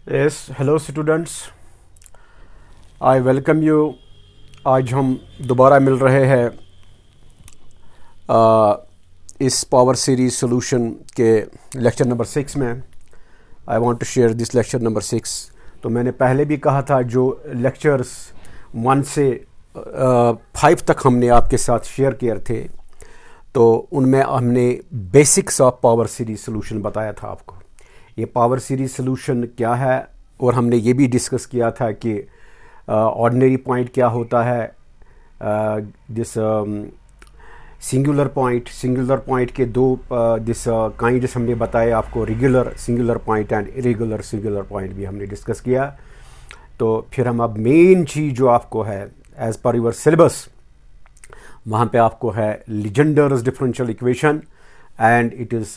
Yes hello students, I welcome you. आज हम दोबारा मिल रहे हैं इस पावर सीरीज सॉल्यूशन के लेक्चर नंबर 6 में। I want to share this lecture number 6। तो मैंने पहले भी कहा था, जो लेक्चर्स 1 से 5 तक हमने आपके साथ शेयर किए थे, तो उनमें हमने basics of power series solution बताया था आपको। ये पावर सीरीज सॉल्यूशन क्या है, और हमने ये भी डिस्कस किया था कि ऑर्डिनरी पॉइंट क्या होता है, दिस सिंगुलर पॉइंट के दो दिस काइंड्स हमने बताए आपको, regular singular point and irregular singular point भी हमने डिस्कस किया। तो फिर हम अब मेन चीज़ जो आपको है एज पर योर सिलेबस, वहाँ पे आपको है Legendre's differential equation and it is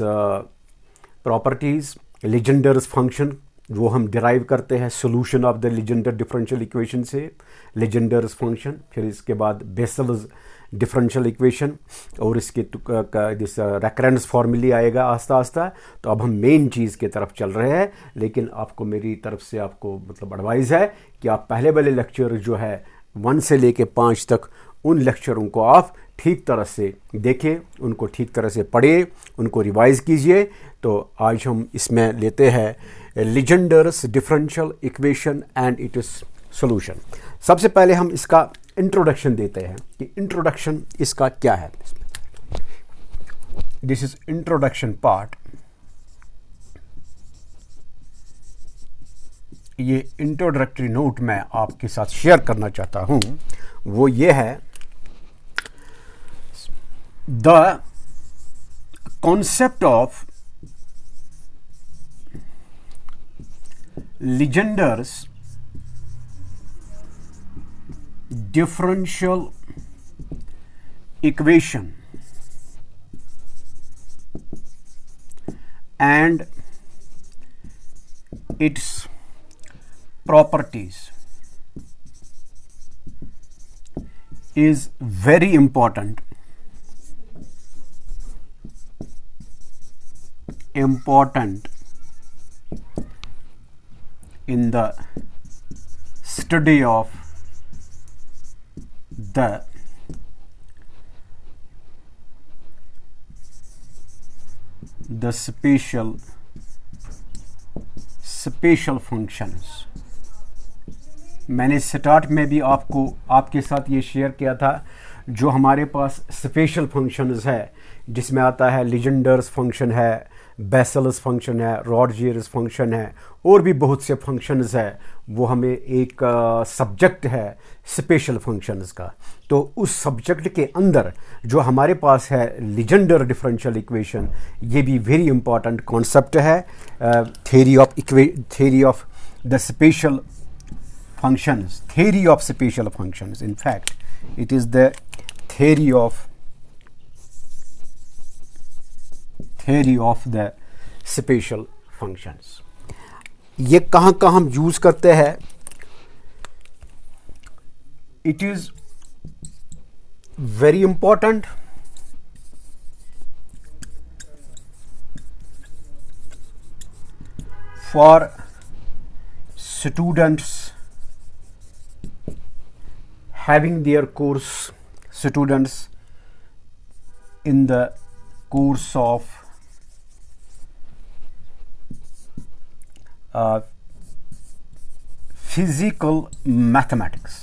properties. Legendre's function वो हम डिराइव करते हैं solution of the Legender differential equation से, लीजेंडर्स फंक्शन। फिर इसके बाद बेसल्स डिफरेंशियल इक्वेशन, और इसके दिस रेकरेंस फार्मूले आएगा आस्ता आस्ता। तो अब हम मेन चीज़ की तरफ चल रहे हैं, लेकिन आपको मेरी तरफ से आपको मतलब एडवाइस है कि आप पहले वाले लेक्चर जो है 1 से लेके 5 तक, उन लेक्चरों को आप ठीक तरह से देखें, उनको ठीक तरह से पढ़िए, उनको रिवाइज कीजिए। तो आज हम इसमें लेते हैं Legendre's differential equation and it is solution. सबसे पहले हम इसका इंट्रोडक्शन देते हैं कि इंट्रोडक्शन इसका क्या है। This is introduction part. ये इंट्रोडक्टरी नोट मैं आपके साथ शेयर करना चाहता हूं, वो ये है, the concept of Legender's differential equation and its properties is very important in the study of the spatial functions। मैंने स्टार्ट में भी आपके साथ ये शेयर किया था, जो हमारे पास स्पेशल फंक्शंस है, जिसमें आता है लीजेंडर्स फंक्शन है, बेसल्स फंक्शन है, रॉडजियर्स फंक्शन है, और भी बहुत से फंक्शंस है। वो हमें एक सब्जेक्ट है स्पेशल फंक्शंस का। तो उस सब्जेक्ट के अंदर जो हमारे पास है लीजेंडर डिफरेंशियल इक्वेशन, ये भी वेरी इंपॉर्टेंट कॉन्सेप्ट है। theory of the spatial functions, theory of spatial functions. In fact, it is the theory of the spatial functions। ये कहाँ कहाँ हम यूज करते हैं? It is very important for students having their course, students in the course of physical mathematics.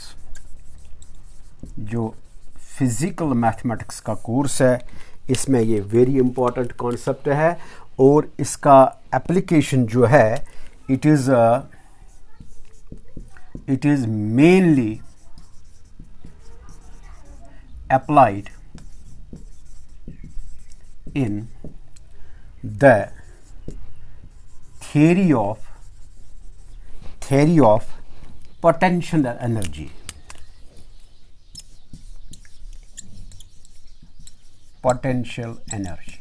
जो physical mathematics का course है, इसमें ये वेरी इंपॉर्टेंट कॉन्सेप्ट है, और इसका एप्लीकेशन जो है, it is mainly applied in the theory of potential energy। potential energy,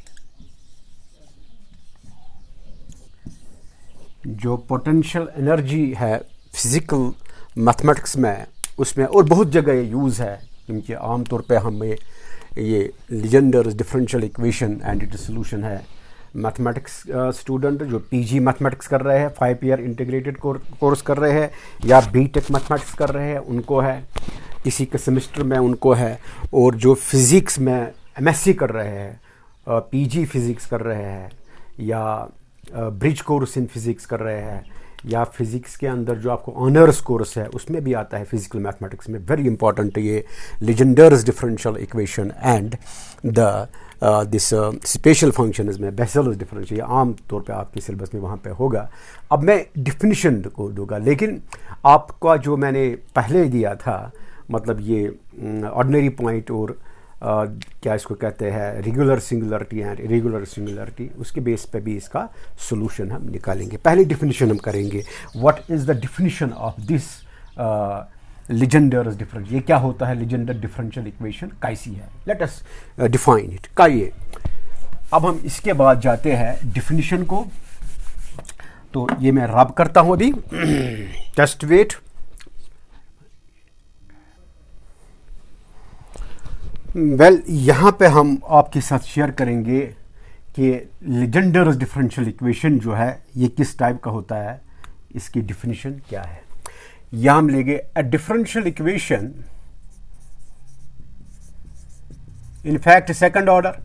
जो पोटेंशियल एनर्जी है फिजिकल मैथमेटिक्स में, उसमें और बहुत जगह ये यूज़ है, क्योंकि आमतौर पे हमें ये Legendre's differential equation and it solution है, मैथमेटिक्स स्टूडेंट जो पीजी मैथमेटिक्स कर रहे हैं, 5 ईयर इंटीग्रेटेड कोर्स कर रहे हैं, या बीटेक मैथमेटिक्स कर रहे हैं उनको है, इसी के सेमेस्टर में उनको है, और जो फिज़िक्स में एमएससी कर रहे हैं, पीजी फिज़िक्स कर रहे हैं, या ब्रिज कोर्स इन फिज़िक्स कर रहे हैं, या फिज़िक्स के अंदर जो आपको ऑनर्स कोर्स है उसमें भी आता है फिजिकल मैथमेटिक्स में, वेरी इंपॉर्टेंट ये Legendre's differential equation and the this special function में बेसेल्स डिफरेंशियल, ये आम तौर पे आपके सिलेबस में वहाँ पे होगा। अब मैं डिफिनीशन को दूंगा, लेकिन आपका जो मैंने पहले दिया था, मतलब ये ऑर्डिनरी पॉइंट और क्या इसको कहते हैं regular singularity and irregular singularity, उसके बेस पे भी इसका सोल्यूशन हम निकालेंगे। पहली डिफिनीशन हम करेंगे, what is the definition of this Legendre's differential, ये क्या होता है लीजेंडर डिफरेंशियल इक्वेशन, कैसी है, लेट अस डिफाइन इट का ये। अब हम इसके बाद जाते हैं डिफिनीशन को, तो ये मैं रब करता हूँ अभी, जस्ट वेट। वेल, यहाँ पे हम आपके साथ शेयर करेंगे कि लीजेंडर्स डिफरेंशियल इक्वेशन जो है ये किस टाइप का होता है, इसकी डिफिनीशन क्या है। यहाँ हम लेंगे a differential equation, in fact second order,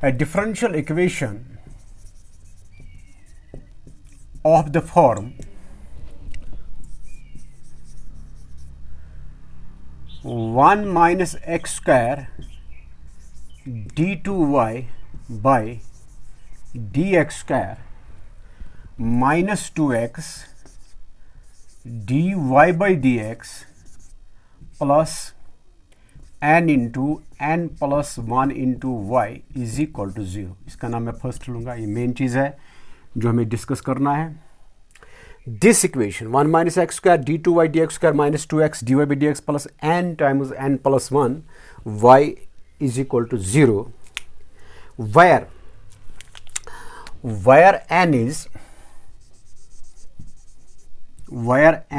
a differential equation of the form 1 minus x square d2y by dx square minus 2x dy by dx plus n into n plus 1 into y is equal to 0। इसका नाम मैं first लूँगा, ये main चीज़ है जो हमें discuss करना है। This equation 1 minus x square d2y dx square minus 2x dy by dx plus n times n plus 1 y is equal to 0, where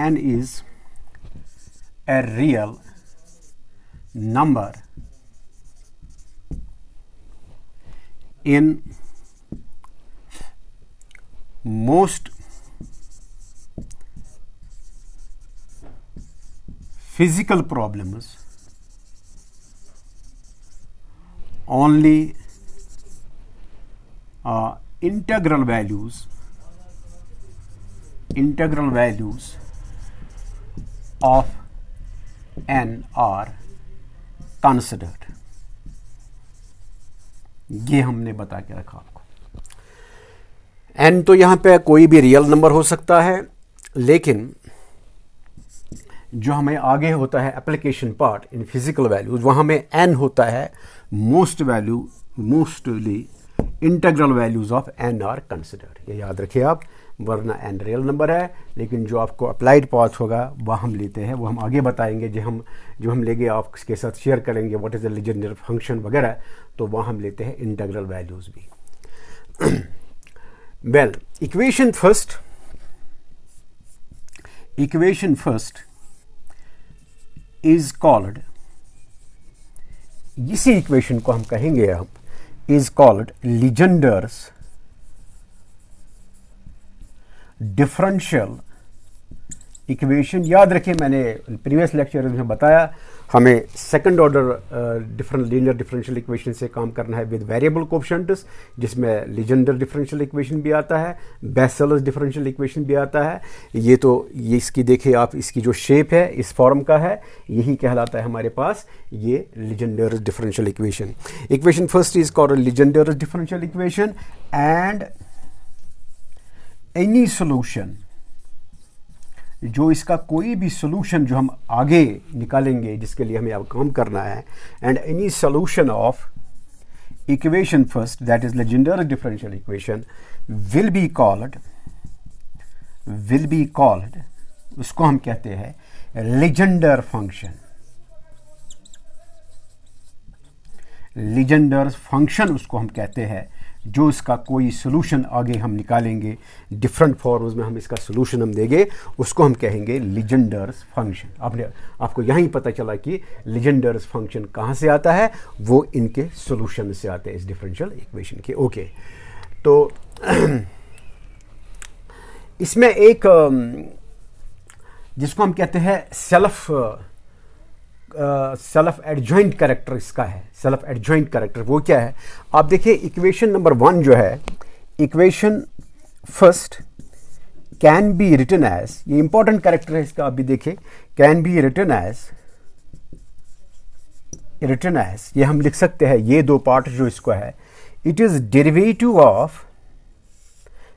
n is a real number in most physical problems, only integral values of n are considered। ये हमने बता के रखा आपको। n तो यहाँ पे कोई भी रियल नंबर हो सकता है, लेकिन जो हमें आगे होता है application part in physical values, वहाँ में n होता है mostly integral values of n are considered. ये याद रखिए आप, वरना n रियल नंबर है, लेकिन जो आपको अप्लाइड पाथ होगा वह हम लेते हैं, वो हम आगे बताएंगे, जो हम लेंगे आपके साथ शेयर करेंगे what is the Legender function वगैरह, तो वह हम लेते हैं इंटीग्रल वैल्यूज भी। Well, equation first is called, इसी इक्वेशन को हम कहेंगे अब is called Legendre's differential equation. याद रखिए, मैंने प्रीवियस लेक्चर में बताया हमें second order linear differential equation से काम करना है विद वेरिएबल कोएफिशिएंट्स, जिसमें लीजेंडर डिफरेंशियल इक्वेशन भी आता है, बेसेल्स डिफरेंशियल इक्वेशन भी आता है। ये इसकी देखिए आप, इसकी जो शेप है इस फॉर्म का है, यही कहलाता है हमारे पास ये Legender differential equation. Equation first is called Legender differential equation and any solution, जो इसका कोई भी सोल्यूशन जो हम आगे निकालेंगे, जिसके लिए हमें अब काम करना है, and any solution of equation first that is Legender differential equation will be called, उसको हम कहते हैं लीजेंडर फंक्शन। लीजेंडर फंक्शन उसको हम कहते हैं, जो इसका कोई सोल्यूशन आगे हम निकालेंगे, डिफरेंट फॉर्म्स में हम इसका सोल्यूशन हम देंगे, उसको हम कहेंगे लीजेंडर्स फंक्शन। आपको यहीं पता चला कि लीजेंडर्स फंक्शन कहाँ से आता है, वो इनके सोल्यूशन से आते हैं इस डिफरेंशियल इक्वेशन के। ओके, तो इसमें एक जिसको हम कहते हैं सेल्फ एडजॉइंट कैरेक्टर इसका है। सेल्फ एडजॉइंट कैरेक्टर वो क्या है, आप देखिए इक्वेशन नंबर 1 जो है, equation first can be written as, ये इंपॉर्टेंट कैरेक्टर है इसका, आप भी देखिए, कैन बी रिटन एज, ये हम लिख सकते हैं, ये दो पार्ट जो इसको है, it is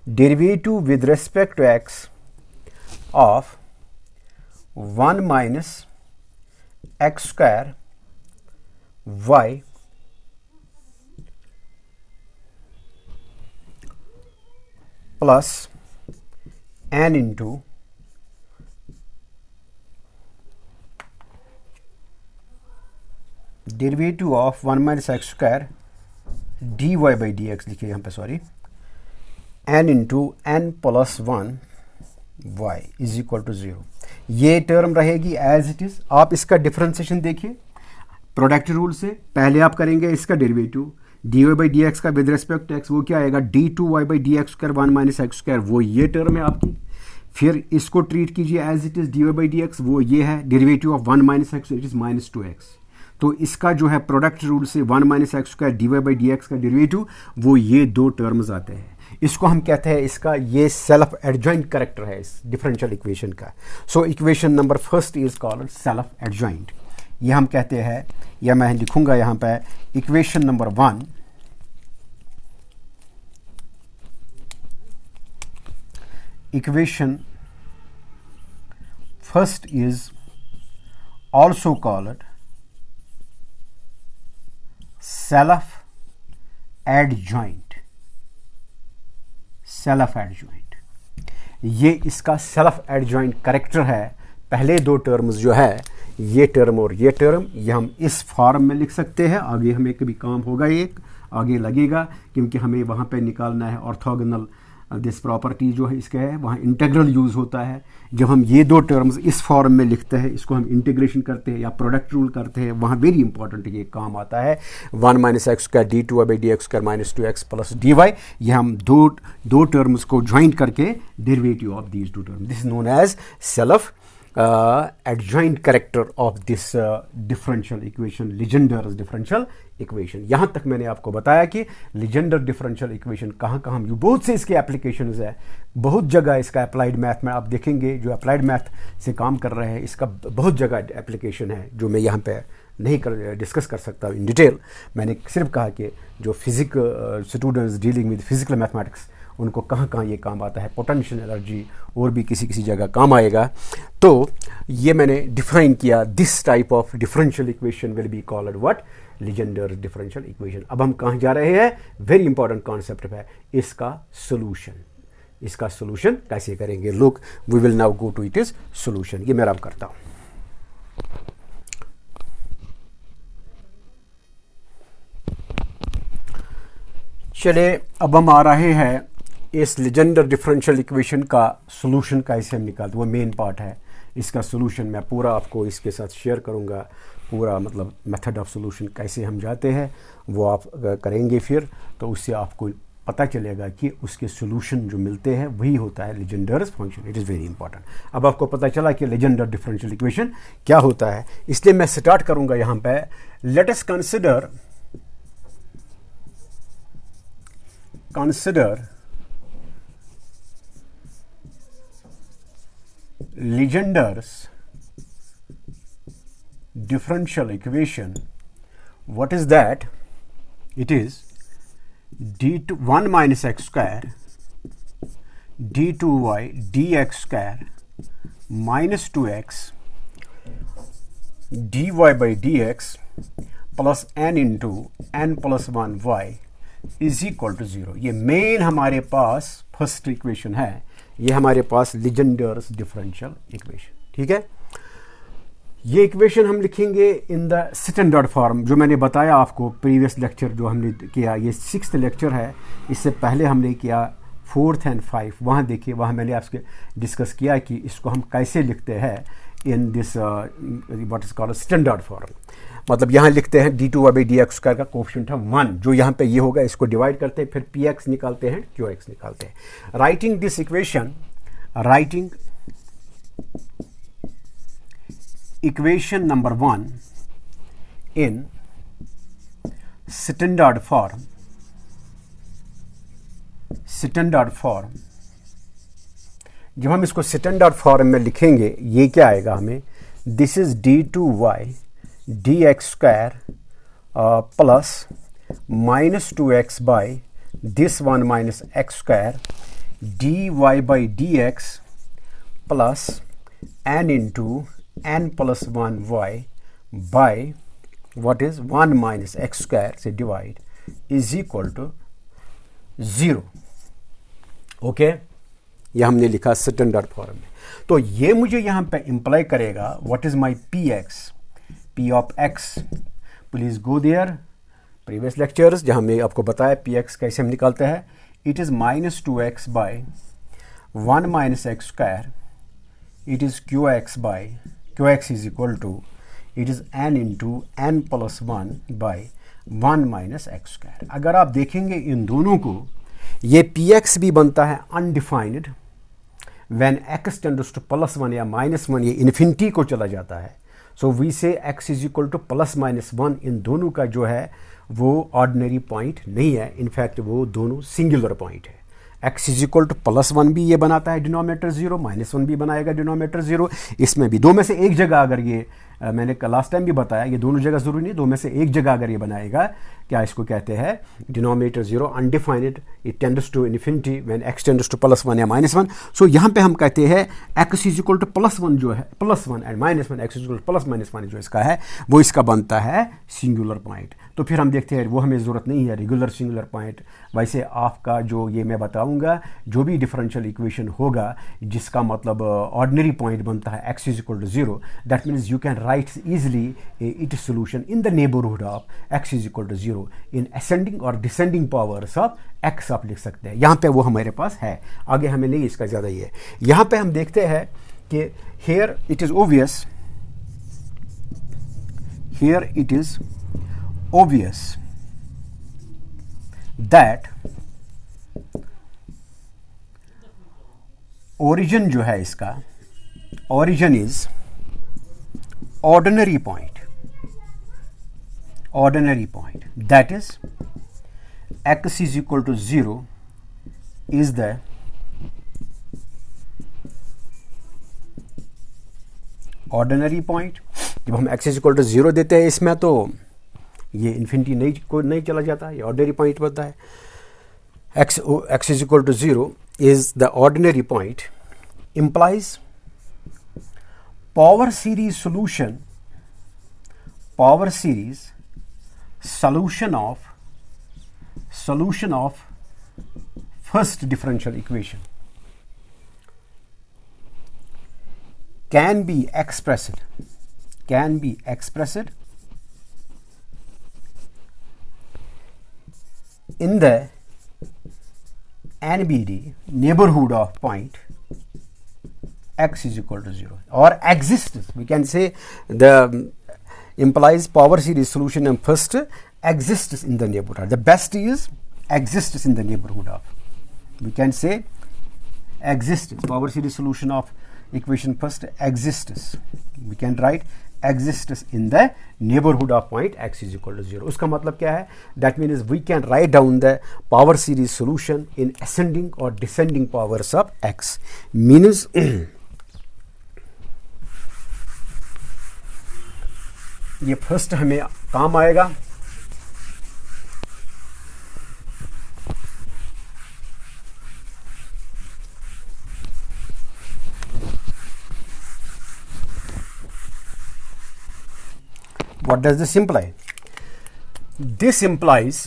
derivative with respect to x of 1 minus x square y plus n into derivative of 1 minus x square dy by d x लिखिए यहाँ पे, sorry, n into n plus 1 y is equal to 0। ये term रहेगी as it is. आप इसका differentiation देखिए product rule से, पहले आप करेंगे इसका derivative dy by d x का विद रेस्पेक्ट टू एक्स, वो क्या आएगा d2y by d x square 1 minus x square, वो ये टर्म है आपकी। फिर इसको ट्रीट कीजिए as it is dy by d x, वो ये है derivative of 1 minus x, it is minus 2x। तो इसका जो है प्रोडक्ट रूल से 1 minus x square dy by d x का डेरिवेटिव, वो ये दो टर्म्स आते हैं। इसको हम कहते हैं, इसका ये सेल्फ एडजॉइंट कैरेक्टर है इस डिफरेंशियल इक्वेशन का। So equation number first is called self adjoint, ये हम कहते हैं, या मैं लिखूंगा यहाँ पे equation number 1 equation first is also called self adjoint, ये इसका सेल्फ एडजॉइंट कैरेक्टर है। पहले दो टर्म्स जो है, ये टर्म और ये टर्म, ये हम इस फॉर्म में लिख सकते हैं। आगे हमें कभी काम होगा, एक आगे लगेगा, क्योंकि हमें वहाँ पे निकालना है ऑर्थोगोनल दिस प्रॉपर्टी जो है इसका है, वहाँ इंटीग्रल यूज़ होता है। जब हम ये दो टर्म्स इस फॉर्म में लिखते हैं, इसको हम इंटीग्रेशन करते हैं या प्रोडक्ट रूल करते हैं, वहाँ वेरी इंपॉर्टेंट ये काम आता है। 1 minus x square d two y by d x square minus 2x plus d y, ये हम दो टर्म्स को ज्वाइन करके derivative of these two term, this is known as self adjoint character of this differential equation, Legendre's differential equation. यहाँ तक मैंने आपको बताया कि लीजेंडर डिफरेंशियल इक्वेशन कहाँ कहाँ, बहुत से इसके एप्लीकेशंस है, बहुत जगह इसका अप्लाइड मैथ में आप देखेंगे, जो अप्लाइड मैथ से काम कर रहे हैं, इसका बहुत जगह एप्लीकेशन है, जो मैं यहाँ पे नहीं डिस्कस कर सकता इन डिटेल। मैंने सिर्फ कहा कि जो students dealing with physical mathematics, उनको कहाँ कहाँ ये काम आता है, पोटेंशियल एनर्जी और भी किसी किसी जगह काम आएगा। तो ये मैंने डिफाइन किया, this type of differential equation will be called what, Legender differential equation. अब हम कहाँ जा रहे हैं, वेरी इंपॉर्टेंट कॉन्सेप्ट है, इसका सोल्यूशन कैसे करेंगे। Look, we will now go to it is solution. ये मैं अब करता हूँ। चलिए, अब हम आ रहे हैं इस लीजेंडर डिफरेंशियल इक्वेशन का सोल्यूशन कैसे हम निकालते, वो मेन पार्ट है। इसका सोल्यूशन मैं पूरा आपको इसके साथ शेयर करूंगा, पूरा मतलब मेथड ऑफ सोल्यूशन कैसे हम जाते हैं वो आप करेंगे फिर, तो उससे आपको पता चलेगा कि उसके सोल्यूशन जो मिलते हैं वही होता है Legendre's function. It is very important. अब आपको पता चला कि लीजेंडर डिफरेंशियल इक्वेशन क्या होता है, इसलिए मैं स्टार्ट करूंगा यहाँ पे। Let us consider Legender's differential equation. What is that? It is d1 minus x square d2y dx square minus 2x dy by dx plus n into n plus 1 y is equal to 0। ये main हमारे पास first equation है, ये हमारे पास Legendre's differential equation, ठीक है। ये equation हम लिखेंगे इन द स्टैंडर्ड फॉर्म, जो मैंने बताया आपको प्रीवियस लेक्चर जो हमने किया, ये 6th लेक्चर है, इससे पहले हमने किया 4th and 5th। वहाँ देखिए, वहाँ मैंने आपसे डिस्कस किया कि इसको हम कैसे लिखते हैं in this what is called standard form. मतलब यहाँ लिखते हैं d2/dx² का कोफिशिएंट है 1, जो यहाँ पे ये होगा, इसको डिवाइड करते हैं, फिर px निकालते हैं, qx निकालते हैं। Writing this equation, writing equation number 1 in standard form, standard form, जब हम इसको स्टैंडर्ड फॉर्म में लिखेंगे ये क्या आएगा हमें, this is d2y dx² plus -2x by this 1 minus x² dy/dx plus n into n plus 1y by what is 1 minus x² से divide is equal to 0। Okay, यह हमने लिखा स्टैंडर्ड फॉर्म में। तो ये मुझे यहाँ पे इंप्लाई करेगा what is my p of x। Please go there previous lectures जहाँ मैं आपको बताया px कैसे हम निकालते हैं। It is -2x by 1 minus x², it is qx is equal to it is n into n plus 1 by 1 minus x²। अगर आप देखेंगे इन दोनों को, ये px भी बनता है undefined when x tends to +1 या -1, ये इन्फिनिटी को चला जाता है। So we say x is equal to +-1, इन दोनों का जो है वो ऑर्डिनरी पॉइंट नहीं है, इनफैक्ट वो दोनों सिंगुलर पॉइंट है। x इज इक्वल टू +1 भी ये बनाता है डिनोमिनेटर 0, -1 भी बनाएगा डिनोमिनेटर 0। इसमें भी दो में से एक जगह अगर ये मैंने लास्ट टाइम भी बताया, ये दोनों जगह जरूरी नहीं, दो में से एक जगह अगर ये बनाएगा, क्या इसको कहते हैं denominator 0 undefined, it tends to infinity when x tends to +1 या -1। सो यहाँ पे हम कहते हैं x इज इक्वल टू +1 जो है, +1 and -1, x is equal to +-1 जो इसका है वो इसका बनता है सिंगुलर पॉइंट। तो फिर हम देखते हैं वो हमें ज़रूरत नहीं है रेगुलर सिंगुलर पॉइंट। वैसे आपका जो ये मैं बताऊंगा, जो भी डिफरेंशियल इक्वेशन होगा जिसका मतलब ऑर्डिनरी पॉइंट बनता है x is equal to 0, that means you can write easily it solution in the neighbourhood of x is equal to 0 in ascending और डिसेंडिंग पावर्स ऑफ x आप लिख सकते हैं। यहाँ पे वो हमारे पास है, आगे हमें नहीं इसका ज़्यादा ही है। यहाँ पे हम देखते हैं कि here it is obvious that origin जो है इसका, origin is ordinary point, that is x is equal to 0 is the ordinary point. जब हम x इज इक्वल टू 0 देते हैं इसमें, तो ये इन्फिनिटी नहीं चला जाता, ये ऑर्डिनरी पॉइंट बनता है। x is equal to 0 is the ordinary point, implies power series solution of first differential equation can be expressed in the NBD, neighborhood of point x is equal to 0, or exists. We can say the implies power series solution and first exists in the neighborhood. The best is exists in the neighborhood of. We can say exists. Power series solution of equation first exists. We can write exists in the neighborhood of point x is equal to 0. उसका मतलब क्या है? That means we can write down the power series solution in ascending or descending powers of x. Means ये first हमें काम आएगा। What does this imply? This implies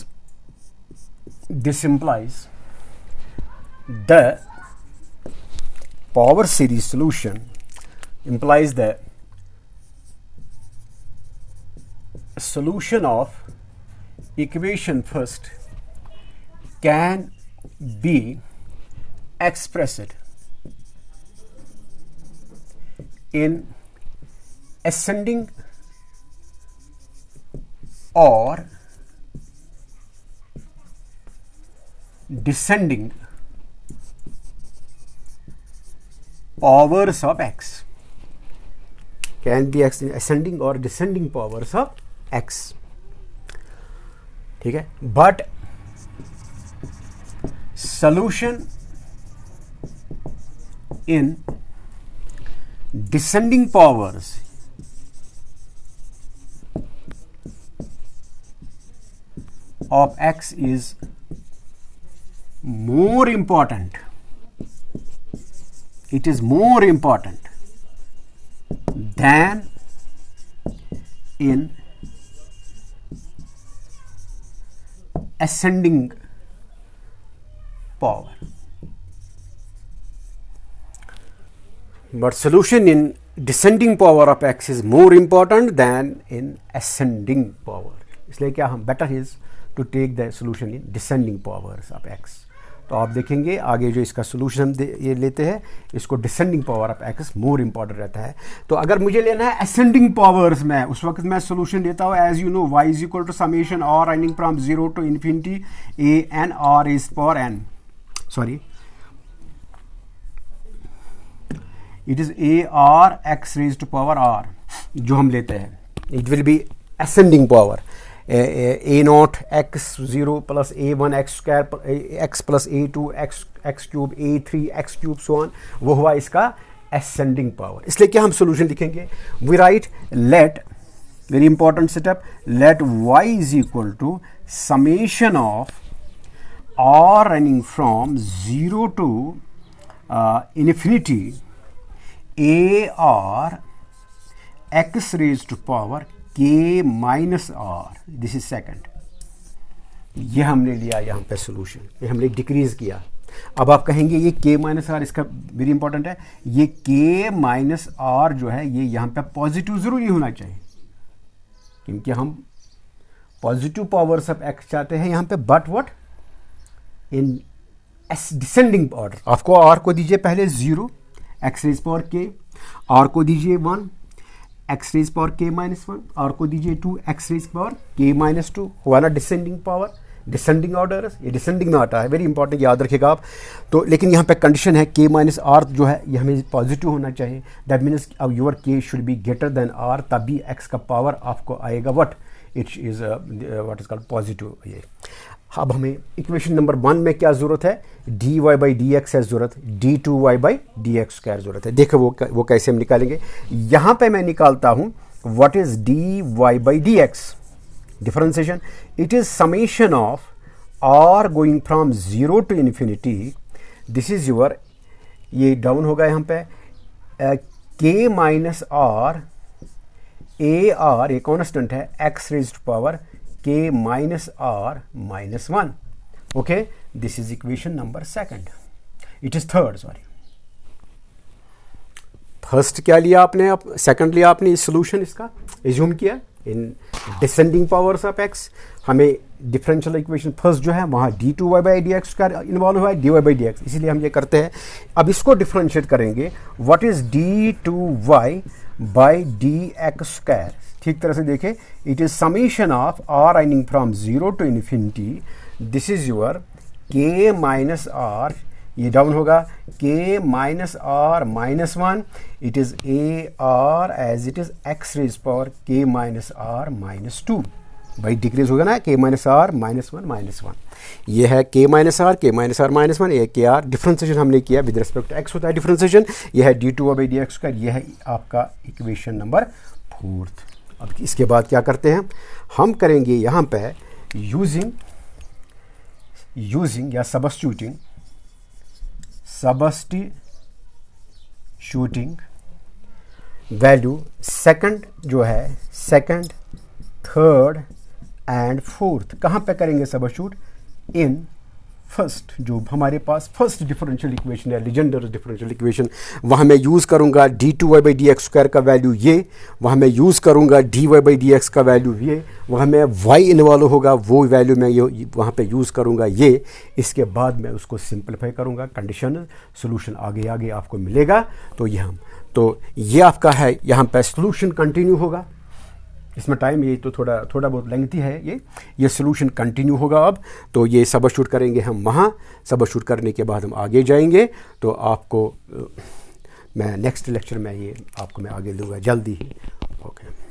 the power series solution implies the solution of equation first can be expressed in ascending or descending powers of x. Can be ascending or descending powers of x. ठीक है, but solution in descending powers of x is more important. It is more important than in ascending power. But solution in descending power of x is more important than in ascending power. इसलिए क्या हम better is to take the solution in descending powers of x. तो आप देखेंगे आगे जो इसका solution हम ये लेते हैं, इसको descending power of x more important रहता है. तो अगर मुझे लेना है असेंडिंग पावर्स में, उस वक्त मैं सोल्यूशन लेता हूँ as you know y is equal to summation r running from 0 to infinity a n r is power n, sorry it is a r x raise to power r जो हम लेते हैं. It will be ascending power a naught x 0 plus a1 x square x plus a2 x x cube a3 x cube so on, वो हुआ इसका ascending power. इसलिए क्या हम solution लिखेंगे, we write let, very important setup, let y is equal to summation of r running from 0 to infinity a r x raised to power k minus r. This is second. ये हमने लिया यहाँ पे solution, ये हमने decrease किया. अब आप कहेंगे ये k माइनस आर, इसका वेरी इंपॉर्टेंट है, ये k माइनस आर जो है ये यहाँ पे पॉजिटिव जरूरी होना चाहिए, क्योंकि हम पॉजिटिव पावर्स ऑफ x चाहते हैं यहाँ पे. But what in descending order. आपको r को दीजिए पहले 0 x raise power k, r को दीजिए 1 x raise power k minus 1, और को दीजिए 2 x raise power k minus 2. हुआ ना डिसेंडिंग पावर, डिसेंडिंग ऑर्डर, ये डिसेंडिंग में आता है, वेरी इंपॉर्टेंट याद रखिएगा आप. तो लेकिन यहाँ पे कंडीशन है k माइनस आर जो है ये हमें पॉजिटिव होना चाहिए. That means your k should be greater than r, तभी x का पावर आपको आएगा what, it is what is called positive. ये अब हमें इक्वेशन नंबर 1 में क्या जरूरत है, dy बाई डी एक्स है जरूरत, d2y by d x square जरूरत है. देखो वो कैसे हम निकालेंगे. यहाँ पे मैं निकालता हूँ what is dy by d x differentiation. It is summation of r going from 0 to infinity. This is your, ये डाउन होगा यहाँ पे k minus r a r, ये कॉन्स्टेंट है, x raised power k minus r minus 1. Okay, this is equation number 2. It is 3rd, sorry. First क्या लिया आपने, second लिया आपने, सोल्यूशन इसका एज्यूम किया in descending powers of x. हमें डिफरेंशियल इक्वेशन फर्स्ट जो है वहाँ d2y बाई डी एक्स का इन्वॉल्व हुआ है, dy बाई डी एक्स, इसीलिए हम ये करते हैं. अब इसको डिफरेंशिएट करेंगे, what is d2y by d x square. ठीक तरह से देखें, it is summation of r running from 0 to infinity. This is your k minus r, ये डाउन होगा k minus r minus 1. It is a r as it is x raise power k minus r minus 2. भाई decrease होगा ना, k minus r minus 1 minus 1. ये है k minus r minus 1, ये k are differentiation हमने किया with respect to x होता है डिफ्रेंसिएशन. ये है d2 बाई डी एक्स का, ये है आपका इक्वेशन नंबर 4th. अब इसके बाद क्या करते हैं, हम करेंगे यहाँ पे यूजिंग या सबस्टिट्यूटिंग वैल्यू सेकंड जो है, सेकंड, थर्ड एंड फोर्थ. कहाँ पे करेंगे सबस्टिट्यूट, इन फर्स्ट जो हमारे पास फर्स्ट डिफरेंशियल इक्वेशन है, लीजेंडर डिफरेंशियल इक्वेशन, वहाँ मैं यूज़ करूँगा d2y/dx² का वैल्यू ये, वहाँ मैं यूज़ करूँगा dy/dx का वैल्यू ये, वहाँ मैं y इन्वॉल्व होगा वो वैल्यू मैं ये वहाँ पे यूज़ करूँगा ये। इसके बाद मैं उसको सिंपलीफाई करूँगा, कंडीशनल सोल्यूशन आगे आगे आपको मिलेगा। तो ये आपका है, यहाँ पे सोल्यूशन कंटिन्यू होगा। इसमें टाइम ये तो थोड़ा बहुत लेंथी है, ये सोल्यूशन कंटिन्यू होगा। अब तो ये सबस्टिट्यूट करेंगे हम वहाँ, सबस्टिट्यूट करने के बाद हम आगे जाएंगे। तो आपको मैं नेक्स्ट लेक्चर में ये आपको मैं आगे दूंगा जल्दी ही। ओके।